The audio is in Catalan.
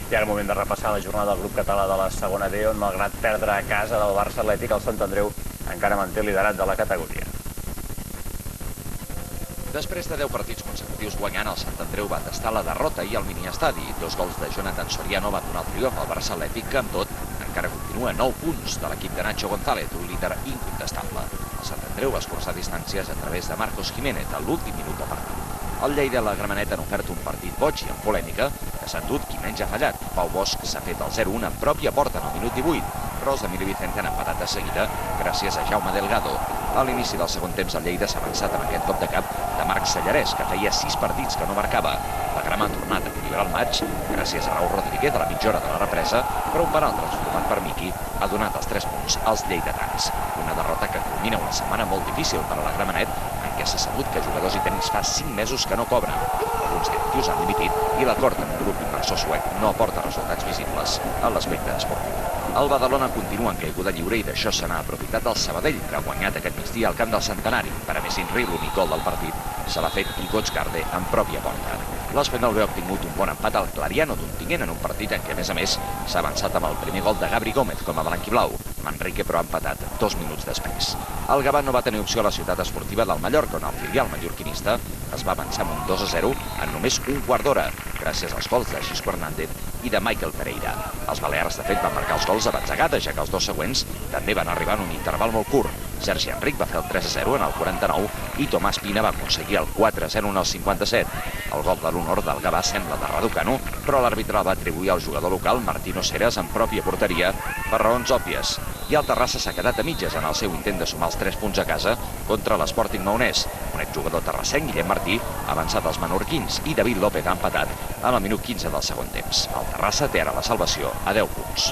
I ara moment de repassar la jornada del grup català de la segona D, on malgrat perdre a casa del Barça Atlètic, el Sant Andreu encara manté el liderat de la categoria. Després de 10 partits consecutius guanyant, el Sant Andreu va tastar la derrota i al miniestadi. 2 gols de Jonathan Soriano van donar el triomf al Barça Atlètic, que amb tot encara continua 9 punts de l'equip de Nacho González, un líder incontestable. El Sant Andreu va escurçar distàncies a través de Marcos Jiménez a l'últim minut de partit. El Lleida i la Gramenet han ofert un partit boig i amb polèmica, que s'ha endut qui menys ha fallat. Pau Bosch s'ha fet el 0-1 en pròpia porta en el minut 18, però els d'Emili Vicente han empatat de seguida gràcies a Jaume Delgado. A l'inici del segon temps, el Lleida s'ha avançat amb aquest cop de cap de Marc Sallarès, que feia 6 partits que no marcava. La Grama ha tornat a equilibrar el maig gràcies a Raúl Rodríguez a la mitja hora de la represa, però un penal transformat per Miqui ha donat els 3 punts als lleidatans. Una derrota que culmina una setmana molt difícil per a la Gramenet, en què s'ha sabut que jugadors i tècnics fa 5 mesos que no cobren. Alguns directius han dimitit i l'acord amb un grup inversor suec no aporta resultats visibles a l'aspecte esportiu. El Badalona continua en caiguda lliure i d'això se n'ha aprofitat el Sabadell, que ha guanyat aquest migdia al camp del Centenari. Per a més Inri, l'únic gol del partit se l'ha fet Igots Garde en pròpia porta. L'Espanyol ve ha obtingut un bon empat al Clariano d'Ontinyent en un partit en què, a més, s'ha avançat amb el primer gol de Gabri Gómez com a blanquiblau. Manrique, però, ha empatat 2 minuts després. El Gavà no va tenir opció a la ciutat esportiva del Mallorca, on el filial mallorquinista es va avançar amb un 2-0 en només un quart d'hora, gràcies als gols de Xisco Hernández i de Michael Pereira. Els balears, de fet, van marcar els gols a batzegada, ja que els 2 següents també van arribar en un interval molt curt. Sergi Enric va fer el 3-0 en el 49 i Tomàs Pina va aconseguir el 4-0 en el 57. El gol de l'honor del Gavà sembla de Raducanu, però l'àrbitre el va atribuir al jugador local Martino Ceres en pròpia porteria per raons òbvies. I el Terrassa s'ha quedat a mitges en el seu intent de sumar els 3 punts a casa contra l'Sporting Maonès. Un exjugador terrassenc, Guillem Martí, ha avançat als menorquins i David López ha empatat en el minut 15 del segon temps. El Terrassa té ara la salvació a 10 punts.